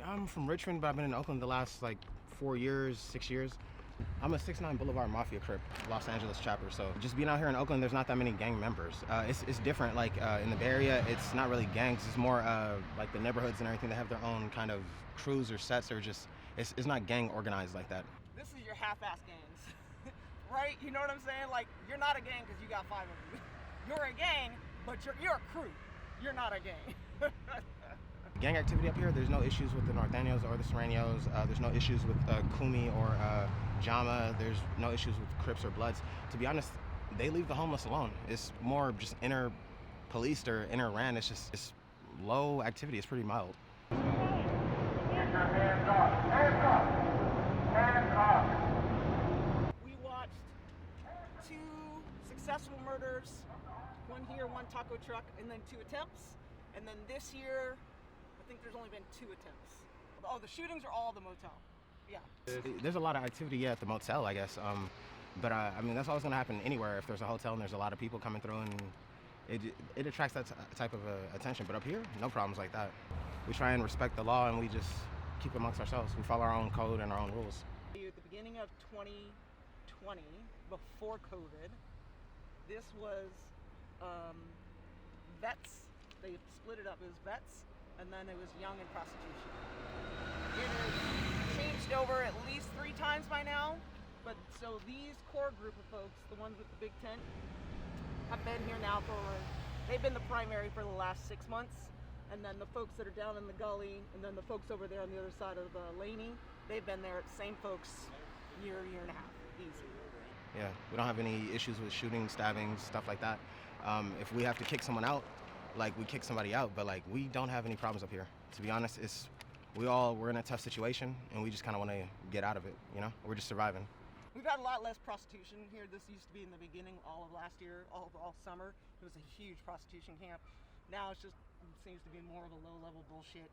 I'm from Richmond, but I've been in Oakland the last like 4 years, 6 years. I'm a 6'9" Boulevard Mafia Crip, Los Angeles chapter. So just being out here in Oakland, there's not that many gang members. It's different. Like in the Bay Area, it's not really gangs. It's more like the neighborhoods and everything. They have their own kind of crews or sets, or just it's not gang organized like that. This is your half-ass gangs, right? You know what I'm saying? Like you're not a gang because you got 5 of you. You're a gang, but you're a crew. You're not a gang. Gang activity up here, there's no issues with the Norteños or the Sureños. There's no issues with Kumi or Jama. There's no issues with Crips or Bloods. To be honest, they leave the homeless alone. It's more just inner policed or inner ran. It's low activity. It's pretty mild. Get your hands up! Hands up! Hands up! We watched 2 successful murders, one here, one taco truck, and then 2 attempts. And then this year, I think there's only been 2 attempts. Oh, the shootings are all the motel. Yeah. There's a lot of activity at the motel, I guess. But I mean, that's always going to happen anywhere. If there's a hotel and there's a lot of people coming through, and it attracts that type of attention. But up here, no problems like that. We try and respect the law, and we just keep amongst ourselves. We follow our own code and our own rules. At the beginning of 2020, before COVID, this was vets. They split it up. It was vets, and then it was young and prostitution. It has changed over at least 3 times by now. But so these core group of folks, the ones with the big tent, have been here now they've been the primary for the last 6 months. And then the folks that are down in the gully, and then the folks over there on the other side of Laney, they've been there, same folks, year and a half, easy. Yeah, we don't have any issues with shooting, stabbings, stuff like that. If we have to kick someone out, like we kick somebody out, but like we don't have any problems up here. To be honest, we're in a tough situation, and we just kind of want to get out of it. You know, we're just surviving. We've had a lot less prostitution here. This used to be in the beginning, all of last year, all summer. It was a huge prostitution camp. Now it seems to be more of a low-level bullshit.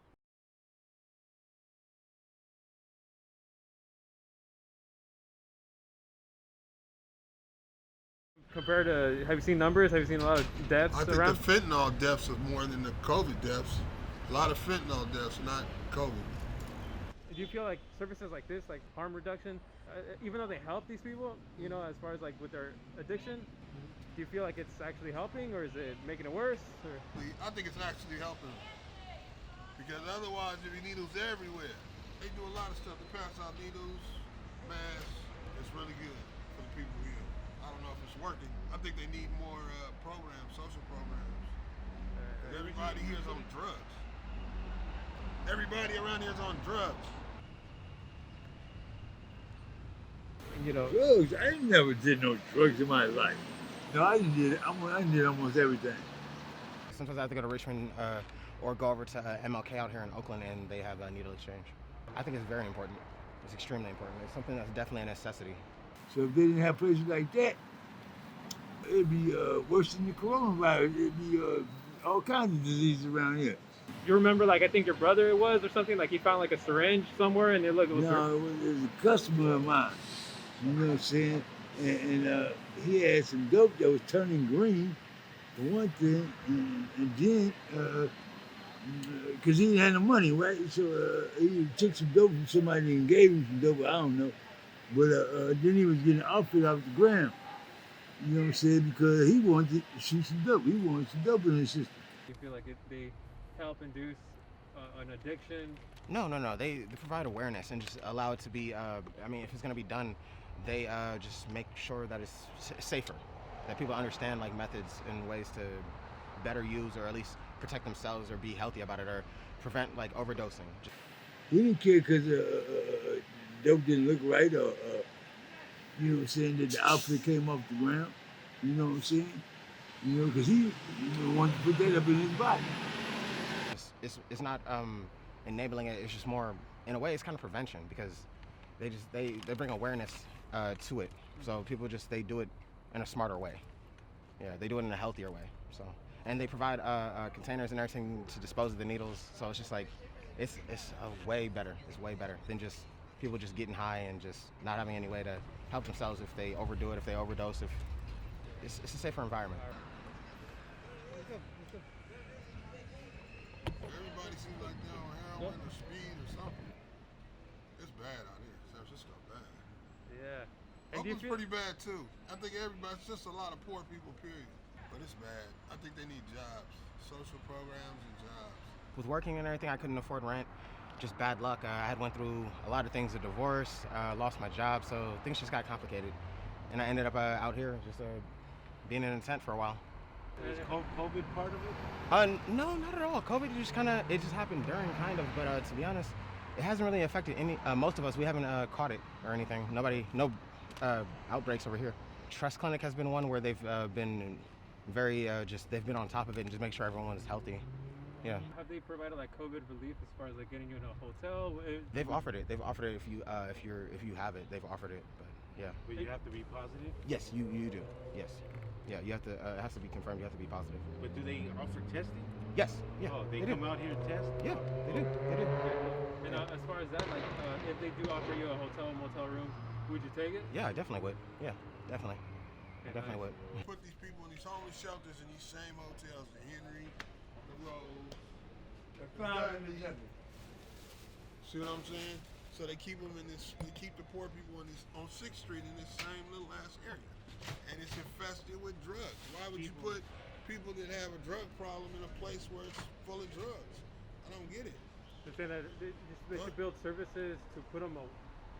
Compared to, have you seen numbers? Have you seen a lot of deaths around? I think the fentanyl deaths are more than the COVID deaths. A lot of fentanyl deaths, not COVID. Do you feel like services like this, like harm reduction, even though they help these people, you know, as far as like with their addiction, do you feel like it's actually helping, or is it making it worse? Or? I think it's actually helping, because otherwise there'd be needles everywhere. They do a lot of stuff to pass out needles, masks. It's really good for the people here. I don't know if it's working. I think they need more programs, social programs. Everybody here is on drugs. Everybody around here is on drugs. You know, drugs? I ain't never did no drugs in my life. No, I did almost everything. Sometimes I have to go to Richmond or go over to MLK out here in Oakland, and they have a needle exchange. I think it's very important. It's extremely important. It's something that's definitely a necessity. So if they didn't have places like that, it'd be worse than the coronavirus. It'd be all kinds of diseases around here. you remember, like, I think your brother it was or something, like he found like a syringe somewhere and it looked. No, it was a customer of mine. You know what I'm saying? And he had some dope that was turning green, for one thing, and then, because he didn't have no money, right? So he took some dope from somebody and gave him some dope, I don't know. But then he was getting outfit off the ground. You know what I'm saying? Because he wanted to shoot some dope. He wanted some dope in his system. You feel like they help induce an addiction? No. They provide awareness and just allow it to be, I mean, if it's going to be done, they just make sure that it's safer, that people understand like methods and ways to better use or at least protect themselves or be healthy about it or prevent like overdosing. He didn't care because dope didn't look right or, you know what I'm saying, that the outfit came off the ground. You know what I'm saying? You know, because he wanted to put that up in his body. It's not enabling it. It's just more, in a way, it's kind of prevention because they bring awareness to it. So people they do it in a smarter way. Yeah, they do it in a healthier way. So, and they provide containers and everything to dispose of the needles. So it's just like, it's way better. It's way better than just people just getting high and just not having any way to help themselves if they overdo it, if they overdose. If it's a safer environment. Everybody seems like they're on heroin. going or speed or something. It's bad out here. San Francisco bad. Yeah. And do you Oakland's feel, pretty bad too. I think everybody's just a lot of poor people, period. But it's bad. I think they need jobs, social programs and jobs. With working and everything, I couldn't afford rent. Just bad luck. I had went through a lot of things, a divorce, lost my job, so things just got complicated. And I ended up out here just being in a tent for a while. Is COVID part of it? No, not at all. COVID it just happened during kind of, but to be honest, it hasn't really affected most of us. We haven't caught it or anything. No outbreaks over here. Trust Clinic has been one where they've been very they've been on top of it and just make sure everyone is healthy. Yeah. have they provided like COVID relief as far as like getting you in a hotel? They've offered it. They've offered it if you have it. They've offered it, but yeah. But you have to be positive? Yes, you do. Yes. Yeah, you have to. It has to be confirmed. You have to be positive. But do they offer testing? Yes. Yeah. Oh, they do. come out here and test? Yeah, they do. They do. And as far as that, like if they do offer you a hotel, motel room, would you take it? Yeah, I definitely would. Yeah, definitely. I definitely would. Put these people in these homeless shelters in these same hotels, the Henry, the Rose. See what I'm saying? So they keep them in this. They keep the poor people on 6th Street in this same little ass area, and it's infested with drugs. Why would you put people that have a drug problem in a place where it's full of drugs? I don't get it. They're saying that they should build services to put them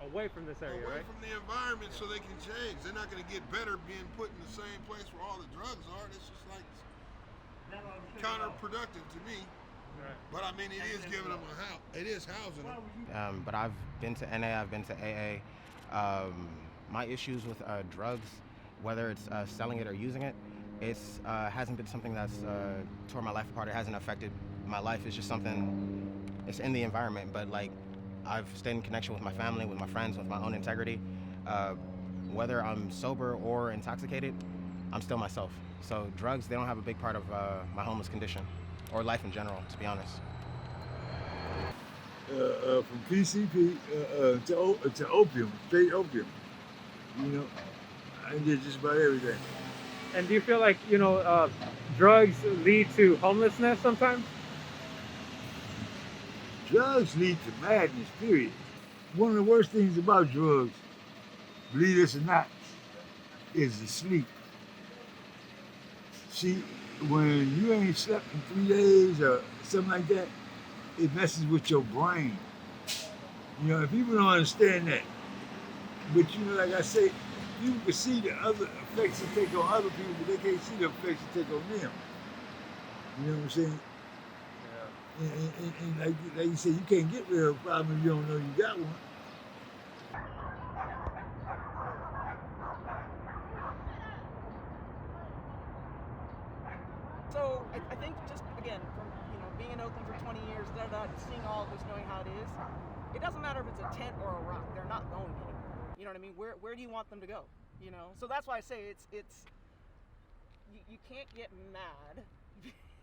away from this area, Away right? from the environment so they can change. They're not going to get better being put in the same place where all the drugs are. It's just like counterproductive to me. Right. But I mean, it is giving them a house. It is housing them. But I've been to NA. I've been to AA. My issues with drugs, whether it's selling it or using it, it's hasn't been something that's tore my life apart. It hasn't affected my life. It's just something. It's in the environment, but like I've stayed in connection with my family, with my friends, with my own integrity. Whether I'm sober or intoxicated, I'm still myself. So drugs, they don't have a big part of my homeless condition or life in general, to be honest. From PCP to opium, straight opium. You know, I did just about everything. And do you feel like drugs lead to homelessness sometimes? Drugs lead to madness, period. One of the worst things about drugs, believe this or not, is the sleep. See, when you ain't slept in 3 days or something like that, it messes with your brain. You know, and people don't understand that. But you know, like I say, people can see the other effects it take on other people, but they can't see the effects it take on them. You know what I'm saying? And like you said, you can't get rid of a problem if you don't know you got one. So I think just again from being in Oakland for 20 years, seeing all of this, knowing how it is, it doesn't matter if it's a tent or a rock. They're not going anywhere. You know what I mean? Where do you want them to go? You know. So that's why I say it's you can't get mad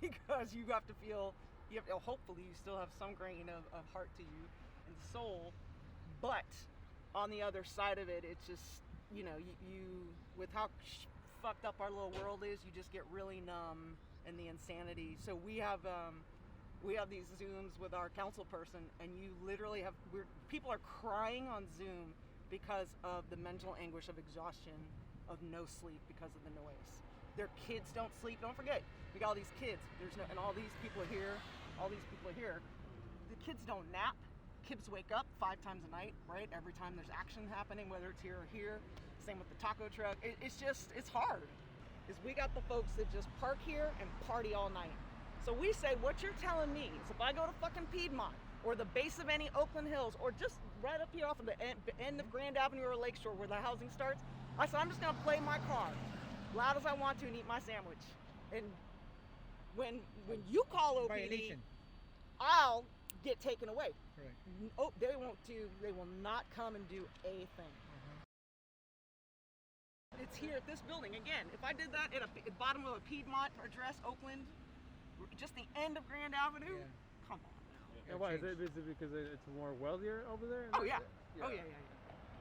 because you have to feel. Hopefully you still have some grain of heart to you and soul, but on the other side of it, it's just you with how fucked up our little world is, you just get really numb in the insanity. So we have these Zooms with our council person, and you literally people are crying on Zoom because of the mental anguish of exhaustion, of no sleep because of the noise. Their kids don't sleep. Don't forget, we got all these kids. And all these people are here. The kids don't nap. Kids wake up 5 times a night, right? Every time there's action happening, whether it's here or here. Same with the taco truck. It's hard. We got the folks that just park here and party all night. So we say, what you're telling me is if I go to fucking Piedmont or the base of any Oakland Hills or just right up here off of the end of Grand Avenue or Lakeshore where the housing starts, I said, I'm just gonna play my car loud as I want to and eat my sandwich. And when you call OPD, I'll get taken away. Right. Oh, they will not come and do a thing. It's here at this building. Again, if I did that at the bottom of a Piedmont address, Oakland, just the end of Grand Avenue, come on now. And why? Is it because it's more wealthier over there? Oh yeah. Yeah. Oh yeah.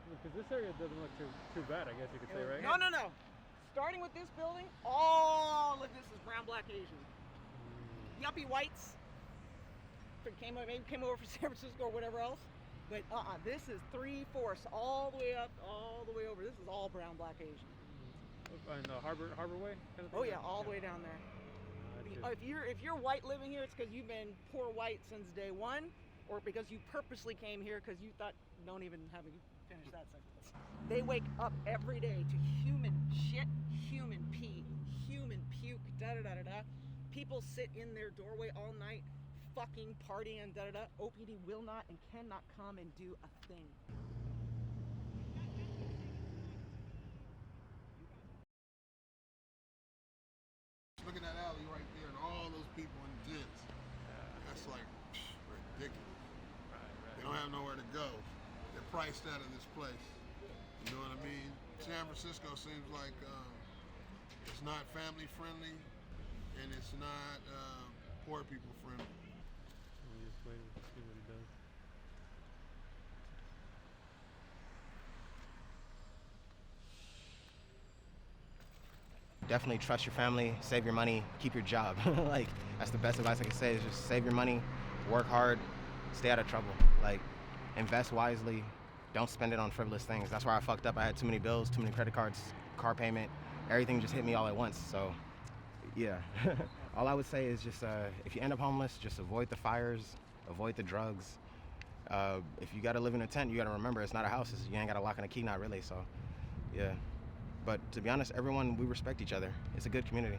Because this area doesn't look too bad, I guess you could say, right? No. Starting with this building, all of this is brown, black, Asian. Yuppie whites. after it came over, maybe came over from San Francisco or whatever else. But this is 3/4 all the way up, all the way over. This is all brown, black, Asian. And the Harbor Way kind of thing? Oh yeah, all the way down there. If you're white living here, it's because you've been poor white since day one, or because you purposely came here because you thought. Don't even have me finish that sentence. They wake up every day to human shit, human pee, human puke, da da da da da. People sit in their doorway all night, fucking partying, da da da. OPD will not and cannot come and do a thing. Look at that alley right there and all those people in tents. That's like ridiculous. They don't have nowhere to go. They're priced out of this place. You know what I mean? San Francisco seems like it's not family friendly and it's not poor people friendly. I'm just waiting to see what he does. Definitely trust your family, save your money, keep your job. Like, that's the best advice I can say is just save your money, work hard, stay out of trouble. Like, invest wisely, don't spend it on frivolous things. That's where I fucked up. I had too many bills, too many credit cards, car payment, everything just hit me all at once. So, yeah. All I would say is just, if you end up homeless, just avoid the fires, avoid the drugs. If you gotta live in a tent, you gotta remember it's not a house. You ain't got a lock and a key, not really, so, yeah. But to be honest, everyone, we respect each other. It's a good community.